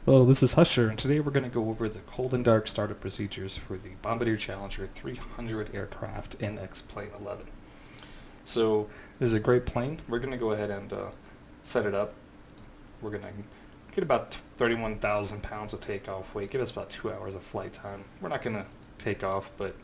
Hello, this is Husher, and today we're going to go over the cold and dark startup procedures for the Bombardier Challenger 300 aircraft in X-Plane 11. So this is a great plane. We're going to go ahead and set it up. We're going to get about 31,000 pounds of takeoff weight, give us about 2 hours of flight time. We're not going to take off, but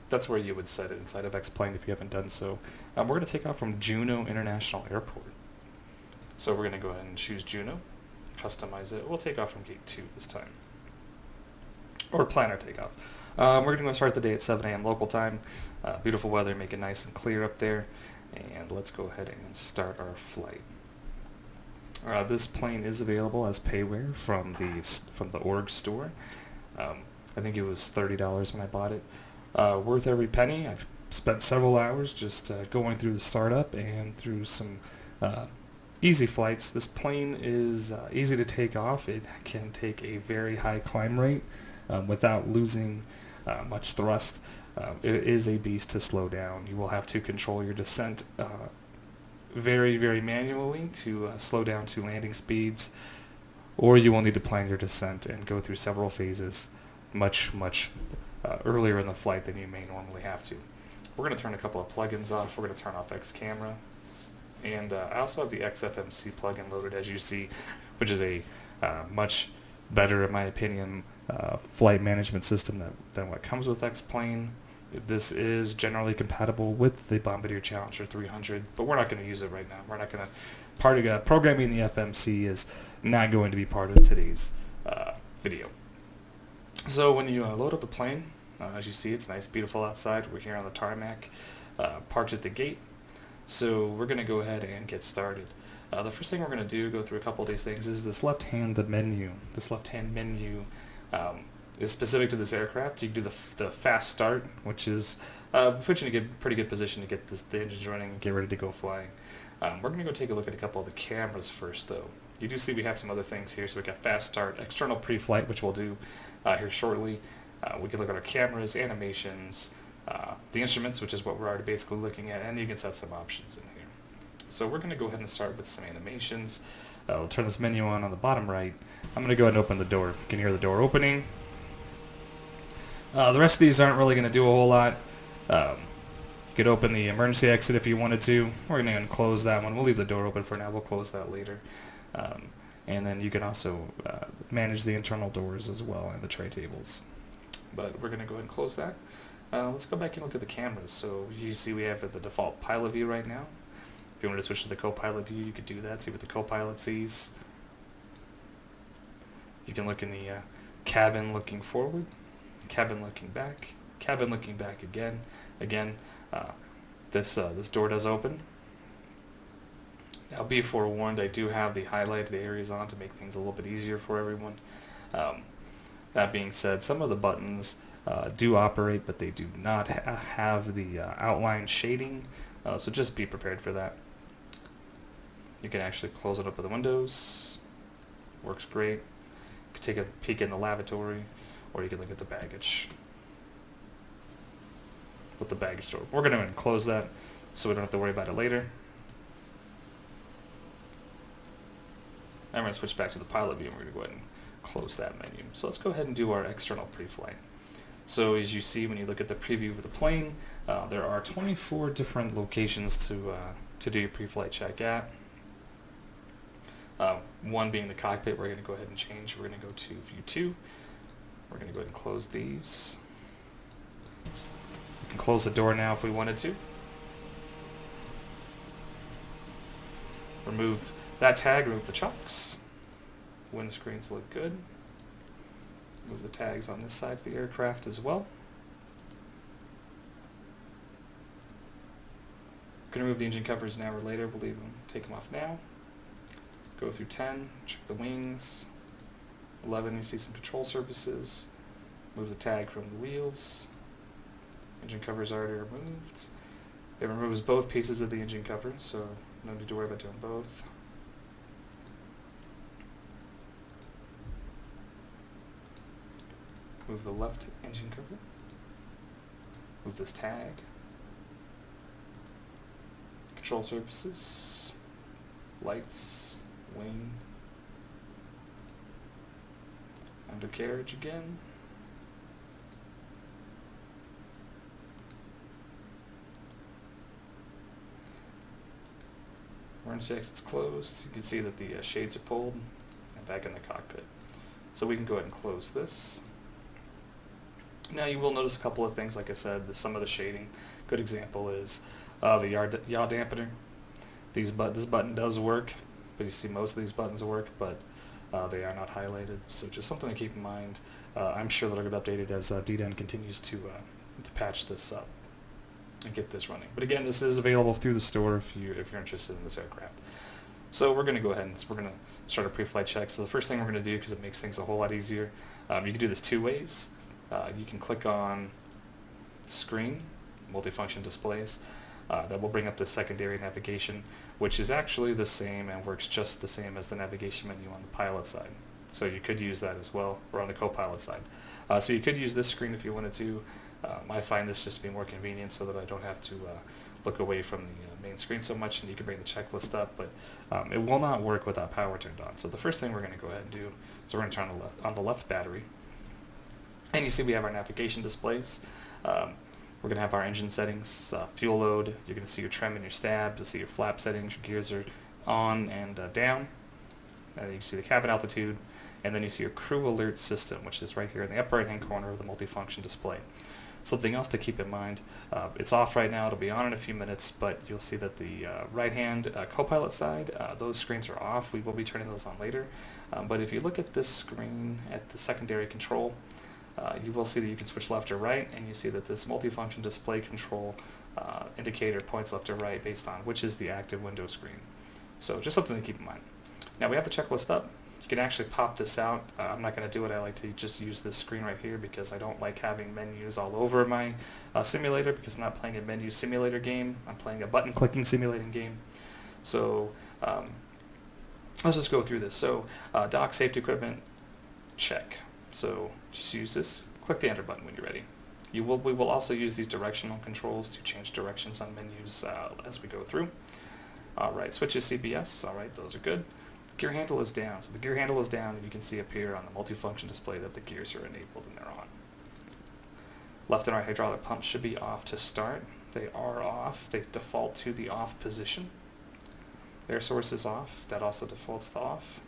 that's where you would set it inside of X-Plane if you haven't done so. We're going to take off from Juneau International Airport. So we're going to go ahead and choose Juneau. Customize it. We'll take off from gate 2 this time, or plan our takeoff. We're going to start the day at 7 a.m. local time. Beautiful weather, make it nice and clear up there, and let's go ahead and start our flight. This plane is available as payware from the org store. I think it was $30 when I bought it. Worth every penny. I've spent several hours just going through the startup and through some easy flights. This plane is easy to take off. It can take a very high climb rate without losing much thrust. It is a beast to slow down. You will have to control your descent very, very manually to slow down to landing speeds, or you will need to plan your descent and go through several phases much earlier in the flight than you may normally have to. We're going to turn a couple of plugins off. We're going to turn off X camera. And I also have the X-FMC plugin loaded, as you see, which is a much better, in my opinion, flight management system than what comes with X-Plane. This is generally compatible with the Bombardier Challenger 300, but we're not going to use it right now. We're not going to programming the FMC is not going to be part of today's video. So when you load up the plane, as you see, it's nice, beautiful outside. We're here on the tarmac, parked at the gate. So we're going to go ahead and get started. The first thing we're going to do, go through a couple of these things, is this left-hand menu. This left-hand menu is specific to this aircraft. You can do the fast start, which is put you in a pretty good position to get the engines running and get ready to go flying. We're going to go take a look at a couple of the cameras first, though. You do see we have some other things here. So we got fast start, external pre-flight, which we'll do here shortly. We can look at our cameras, animations, the instruments, which is what we're already basically looking at, and you can set some options in here. So we're going to go ahead and start with some animations. We'll turn this menu on the bottom right. I'm going to go ahead and open the door. You can hear the door opening. The rest of these aren't really going to do a whole lot. You could open the emergency exit if you wanted to. We're going to go and close that one. We'll leave the door open for now. We'll close that later. And then you can also manage the internal doors as well and the tray tables. But we're going to go ahead and close that. Let's go back and look at the cameras. So you see we have the default pilot view right now. If you wanted to switch to the co-pilot view, you could do that, see what the co-pilot sees. You can look in the cabin looking forward, cabin looking back again. This door does open. Now be forewarned, I do have the highlighted areas on to make things a little bit easier for everyone. That being said, some of the buttons do operate, but they do not have the outline shading, so just be prepared for that. You can actually close it up with the windows. Works great. You can take a peek in the lavatory, or you can look at the baggage with the baggage door. We're going to close that so we don't have to worry about it later. I'm going to switch back to the pilot view, and we're going to go ahead and close that menu. So let's go ahead and do our external pre-flight. So as you see when you look at the preview of the plane, there are 24 different locations to do your pre-flight check at. One being the cockpit. We're going to go ahead and change. We're going to go to view 2. We're going to go ahead and close these. We can close the door now if we wanted to. Remove that tag, remove the chocks. Windscreens look good. Move the tags on this side of the aircraft as well. We're going to remove the engine covers now or later. We'll leave them, take them off now. Go through 10, check the wings. 11, you see some control surfaces. Move the tag from the wheels. Engine covers already removed. It removes both pieces of the engine cover, so no need to worry about doing both. Move the left engine cover. Move this tag. Control surfaces. Lights. Wing. undercarriage again. Emergency exit's closed. You can see that the shades are pulled and back in the cockpit. So we can go ahead and close this. Now you will notice a couple of things, like I said, some of the shading. Good example is the yaw dampener. This button does work, but you see most of these buttons work, but they are not highlighted. So just something to keep in mind. I'm sure that it'll get updated as DDEN continues to patch this up and get this running. But again, this is available through the store if you're interested in this aircraft. So we're going to go ahead and we're going to start a pre-flight check. So the first thing we're going to do, because it makes things a whole lot easier, you can do this two ways. You can click on screen, multifunction displays. That will bring up the secondary navigation, which is actually the same and works just the same as the navigation menu on the pilot side. So you could use that as well, or on the co-pilot side. So you could use this screen if you wanted to. I find this just to be more convenient so that I don't have to look away from the main screen so much, and you can bring the checklist up, but it will not work without power turned on. So the first thing we're going to go ahead and do is we're going to turn on the left battery. And you see we have our navigation displays. We're going to have our engine settings, fuel load. You're going to see your trim and your stab. You'll see your flap settings. Your gears are on and down. You can see the cabin altitude. And then you see your crew alert system, which is right here in the upper right-hand corner of the multifunction display. Something else to keep in mind, it's off right now. It'll be on in a few minutes, but you'll see that the right-hand co-pilot side, those screens are off. We will be turning those on later. But if you look at this screen at the secondary control, you will see that you can switch left or right, and you see that this multifunction display control indicator points left or right based on which is the active window screen. So just something to keep in mind. Now we have the checklist up. You can actually pop this out. I'm not going to do it. I like to just use this screen right here because I don't like having menus all over my simulator, because I'm not playing a menu simulator game. I'm playing a button clicking simulating game. So let's just go through this. So dock safety equipment, check. So just use this. Click the enter button when you're ready. We will also use these directional controls to change directions on menus as we go through. Alright, switches CBS. Alright, those are good. Gear handle is down. So the gear handle is down, and you can see up here on the multifunction display that the gears are enabled and they're on. Left and right hydraulic pumps should be off to start. They are off. They default to the off position. Air source is off. That also defaults to off.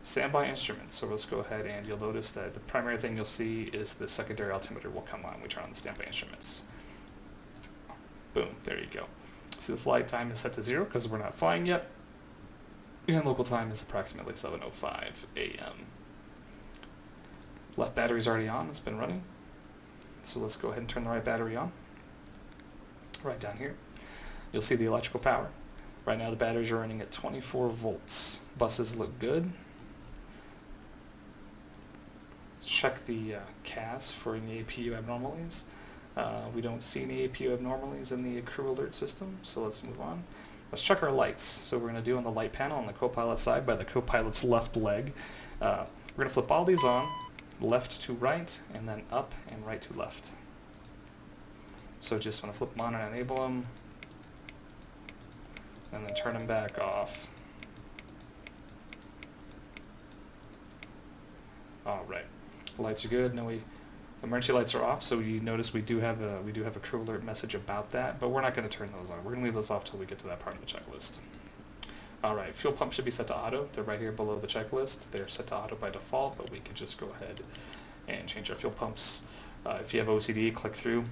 Standby instruments. So let's go ahead, and you'll notice that the primary thing you'll see is the secondary altimeter will come on when we turn on the standby instruments. Boom, there you go. See, the flight time is set to 0 because we're not flying yet. And local time is approximately 7:05 a.m. Left battery's already on. It's been running. So let's go ahead and turn the right battery on. Right down here. You'll see the electrical power. Right now the batteries are running at 24 volts. Buses look good. Check the CAS for any APU abnormalities. We don't see any APU abnormalities in the crew alert system, so let's move on. Let's check our lights. So we're going to do on the light panel on the co-pilot side by the co-pilot's left leg. We're going to flip all these on, left to right, and then up and right to left. So just want to flip them on and enable them, and then turn them back off. Alright, lights are good. No, emergency lights are off, so you notice we do have a crew alert message about that, but we're not going to turn those on. We're going to leave those off till we get to that part of the checklist. Alright, fuel pump should be set to auto. They're right here below the checklist. They're set to auto by default, but we can just go ahead and change our fuel pumps. If you have OCD, click through.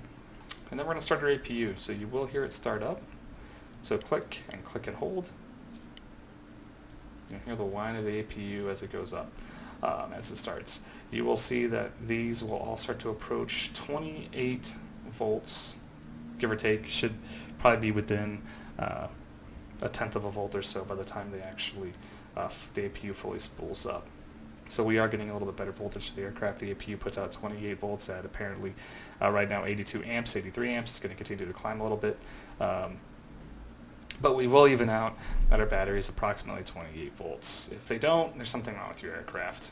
And then we're going to start our APU, so you will hear it start up. So click and hold. You can hear the whine of the APU as it goes up, as it starts. You will see that these will all start to approach 28 volts, give or take. Should probably be within a tenth of a volt or so by the time they actually the APU fully spools up. So we are getting a little bit better voltage to the aircraft. The APU puts out 28 volts at apparently right now 82 amps, 83 amps. It's going to continue to climb a little bit. But we will even out at our batteries approximately 28 volts. If they don't, there's something wrong with your aircraft.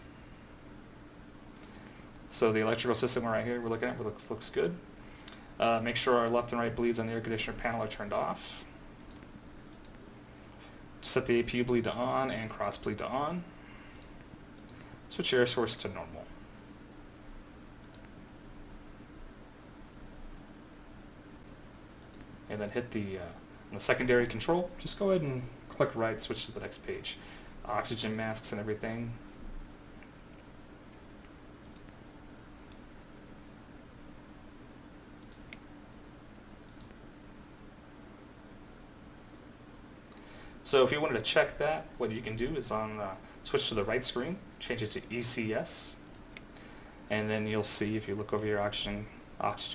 So the electrical system right here we're looking at looks good. Make sure our left and right bleeds on the air conditioner panel are turned off. Set the APU bleed to on and cross bleed to on. Switch air source to normal. and then hit on the secondary control, just go ahead and click right, switch to the next page. Oxygen masks and everything. So if you wanted to check that, what you can do is switch to the right screen, change it to ECS, and then you'll see, if you look over your oxygen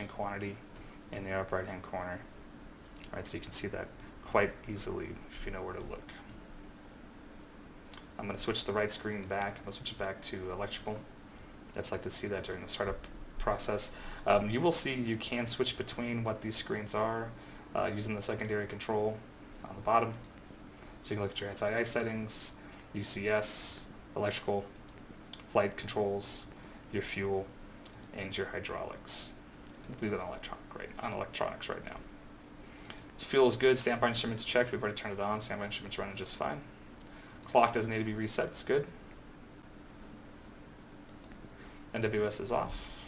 quantity in the upper right hand corner. Right, so you can see that quite easily if you know where to look. I'm going to switch the right screen back. I'll switch it back to electrical. I'd like to see that during the startup process. You will see you can switch between what these screens are using the secondary control on the bottom. So you can look at your anti-ice settings, UCS, electrical, flight controls, your fuel, and your hydraulics. Leave it on electronics right now. So fuel is good. Standby instruments checked. We've already turned it on. Standby instruments running just fine. Clock doesn't need to be reset. It's good. NWS is off.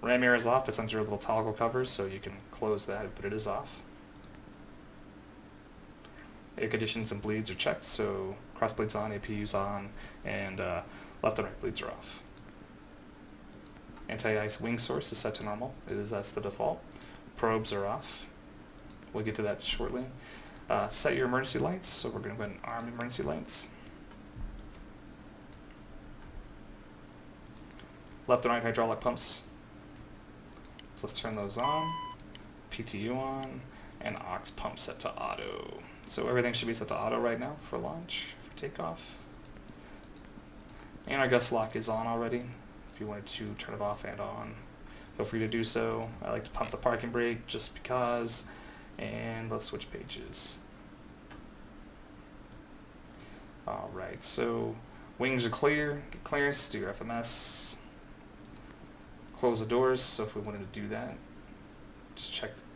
Ram air is off. It's under little toggle covers, so you can close that, but it is off. Air conditions and bleeds are checked, so cross bleeds on, APU's on, and left and right bleeds are off. Anti-ice wing source is set to normal. That's the default. Probes are off. We'll get to that shortly. Set your emergency lights, so we're going to go ahead and arm emergency lights. Left and right hydraulic pumps. So let's turn those on. PTU on, and aux pump set to auto. So everything should be set to auto right now for launch, for takeoff. And our gust lock is on already. If you wanted to turn it off and on, feel free to do so. I like to pump the parking brake just because. And let's switch pages. Alright, so wings are clear. Get clearance, do your FMS. Close the doors, so if we wanted to do that,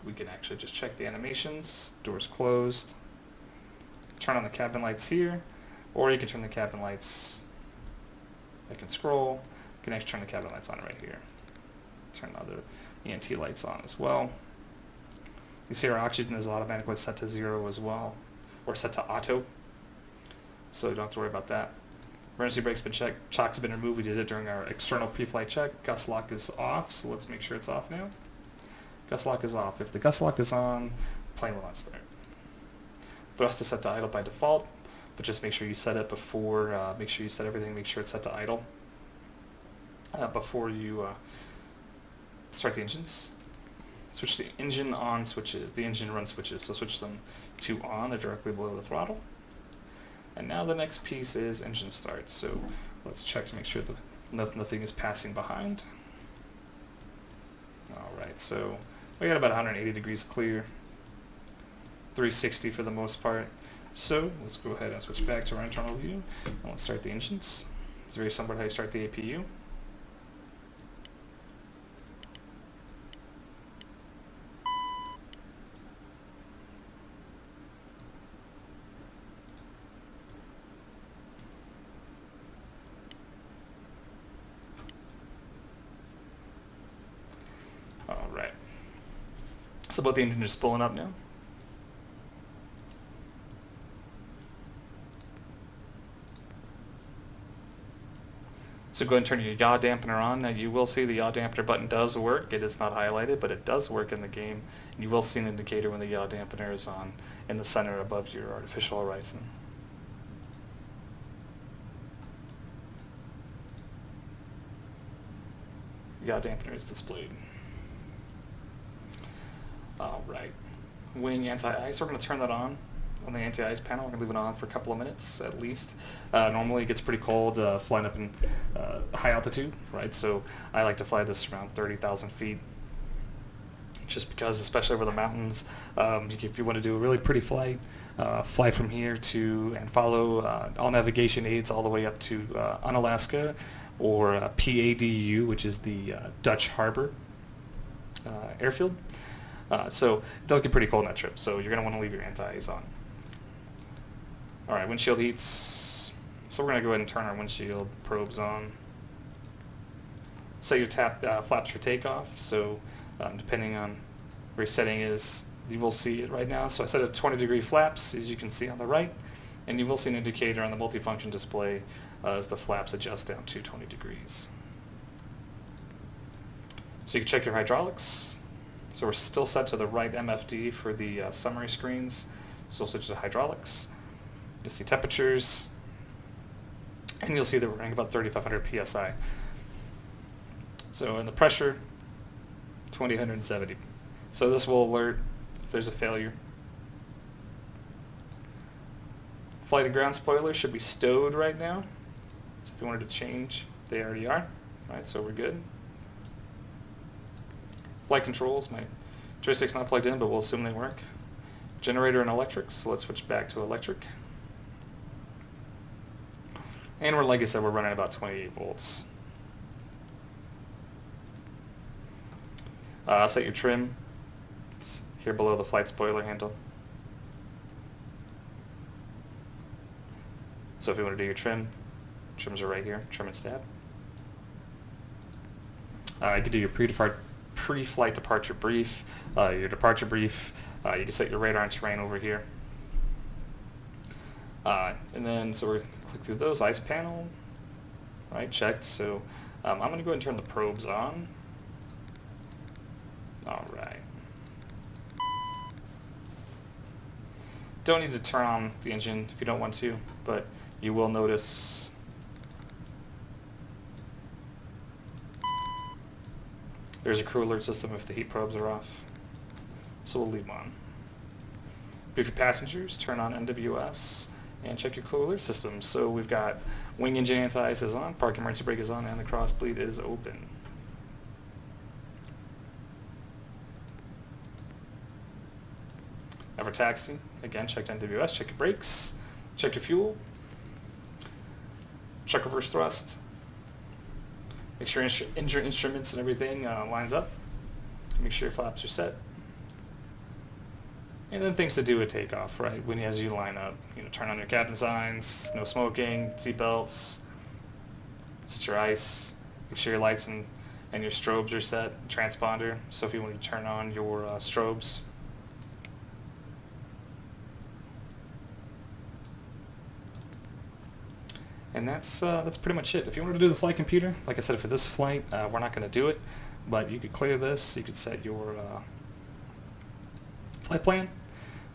we can actually just check the animations. Doors closed. Turn on the cabin lights here, or you can turn the cabin lights, I can scroll, you can actually turn the cabin lights on right here. Turn the other ENT lights on as well. You see our oxygen is automatically set to 0 as well, or set to auto, so you don't have to worry about that. Emergency brake's been checked, chocks have been removed, we did it during our external pre-flight check. Gust lock is off, so let's make sure it's off now. Gust lock is off. If the gust lock is on, plane will not start. Thrust is set to idle by default, but just make sure you set it before, make sure you set everything, make sure it's set to idle before you start the engines. Switch the engine on switches, the engine run switches, so switch them to on, they're directly below the throttle. And now the next piece is engine start, so let's check to make sure that nothing is passing behind. Alright, so we got about 180 degrees clear. 360 for the most part. So let's go ahead and switch back to our internal view and let's start the engines. It's very similar to how you start the APU. Alright. So both the engines are spooling up now. So go ahead and turn your yaw dampener on. Now you will see the yaw dampener button does work. It is not highlighted, but it does work in the game. And you will see an indicator when the yaw dampener is on in the center above your artificial horizon. Yaw dampener is displayed. Alright. Wing anti-ice, we're going to turn that on the anti-ice panel. We're going to leave it on for a couple of minutes at least. Normally it gets pretty cold flying up in high altitude, right? So I like to fly this around 30,000 feet just because, especially over the mountains, if you want to do a really pretty flight, fly from here to and follow all navigation aids all the way up to Unalaska or PADU, which is the Dutch Harbor airfield. So it does get pretty cold on that trip, so you're going to want to leave your anti-ice on. Alright, windshield heats. So we're going to go ahead and turn our windshield probes on. Set your flaps for takeoff, so depending on where your setting is, you will see it right now. So I set it 20-degree flaps, as you can see on the right, and you will see an indicator on the multifunction display as the flaps adjust down to 20 degrees. So you can check your hydraulics. So we're still set to the right MFD for the summary screens. So we'll switch to hydraulics. You'll see temperatures, and you'll see that we're running about 3,500 psi. So in the pressure, 2,870. So this will alert if there's a failure. Flight and ground spoilers should be stowed right now. So if you wanted to change, they already are. Right, so we're good. Flight controls, my joystick's not plugged in, but we'll assume they work. Generator and electric, so let's switch back to electric. And we're, like I said, we're running about 28 volts. Set your trim. It's here below the flight spoiler handle. So if you want to do your trim, trims are right here, trim and stab. You can do your pre-flight departure brief, your departure brief. You can set your radar and terrain over here. And then, so we're click through those. Ice panel, right, checked. So I'm going to go ahead and turn the probes on. All right. Don't need to turn on the engine if you don't want to, but you will notice there's a crew alert system if the heat probes are off. So we'll leave them on. Brief your passengers, turn on NWS, and check your crew alert system. So we've got wing engine anti-ice is on, park emergency brake is on, and the cross bleed is open. Ever taxi, again, check NWS, check your brakes, check your fuel, check reverse thrust, make sure your instruments and everything lines up, make sure your flaps are set. And then things to do at takeoff, right? As you line up, turn on your cabin signs, no smoking, seat belts, set your ice, make sure your lights and your strobes are set, transponder. So if you want to turn on your strobes. And that's pretty much it. If you wanted to do the flight computer, like I said, for this flight, we're not going to do it, but you could clear this. You could set your flight plan.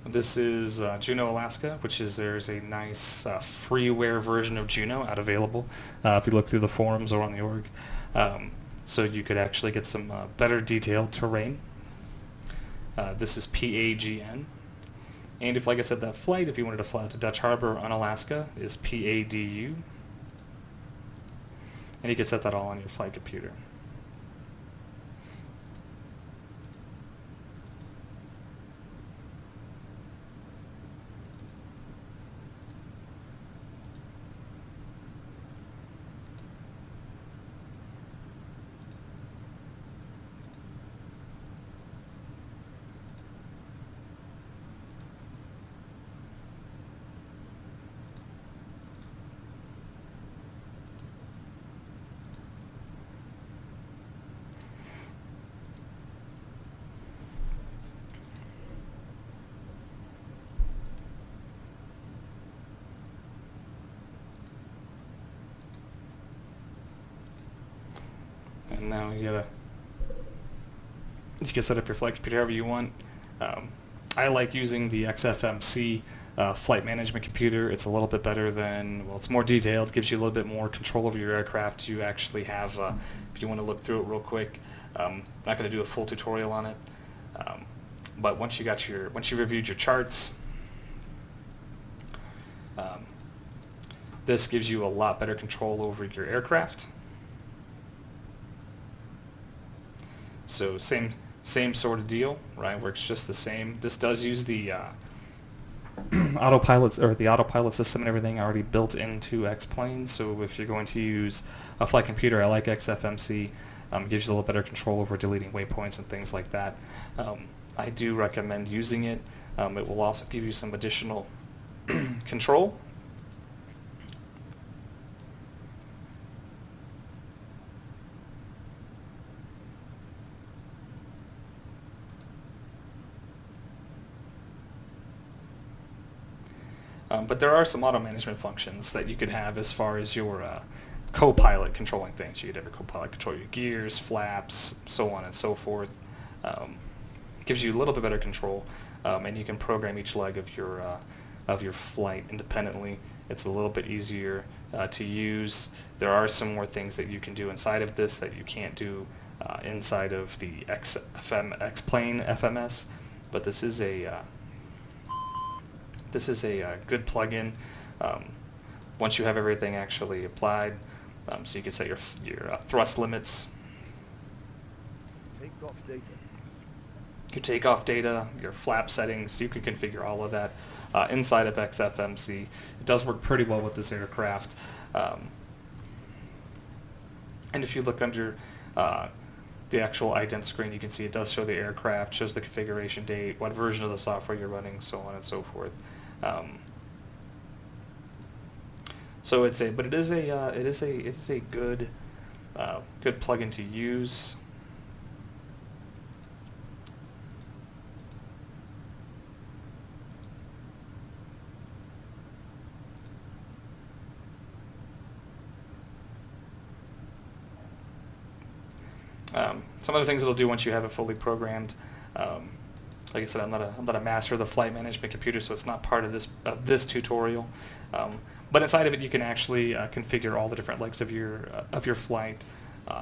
This is Juneau, Alaska, which is there's a nice freeware version of Juneau out available if you look through the forums or on the org. So you could actually get some better detailed terrain. This is PAJN. And if, like I said, that flight, if you wanted to fly out to Dutch Harbor on Alaska, is PADU. And you can set that all on your flight computer. And now you can set up your flight computer however you want. I like using the X-FMC flight management computer. It's a little bit better than, well, it's more detailed, gives you a little bit more control over your aircraft. You actually have, if you want to look through it real quick, I'm not going to do a full tutorial on it, but once you reviewed your charts, this gives you a lot better control over your aircraft. So same sort of deal, right? Works just the same. This does use the autopilot or the autopilot system and everything already built into X-Plane. So if you're going to use a flight computer, I like X-FMC. Gives you a little better control over deleting waypoints and things like that. I do recommend using it. It will also give you some additional control. But there are some auto management functions that you can have as far as your co-pilot controlling things. You could have a co-pilot control your gears, flaps, so on and so forth. Gives you a little bit better control, and you can program each leg of your flight independently. It's a little bit easier to use. There are some more things that you can do inside of this that you can't do inside of the X-Plane FMS, but this is a good plug-in. Once you have everything actually applied, so you can set your thrust limits, Takeoff data. your takeoff data, your flap settings. You can configure all of that inside of X-FMC. It does work pretty well with this aircraft. And if you look under the actual ident screen, you can see it does show the aircraft, shows the configuration date, what version of the software you're running, so on and so forth. So it is a good plugin to use. Some other things it'll do once you have it fully programmed. Like I said, I'm not a master of the flight management computer, so it's not part of this tutorial. But inside of it, you can actually configure all the different legs of your flight,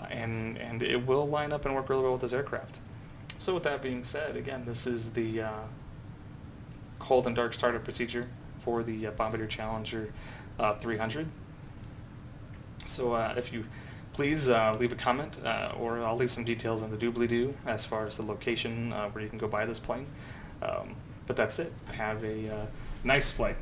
and it will line up and work really well with this aircraft. So with that being said, again, this is the cold and dark startup procedure for the Bombardier Challenger 300. So if you please leave a comment, or I'll leave some details in the doobly-doo as far as the location where you can go buy this plane. But that's it. Have a nice flight.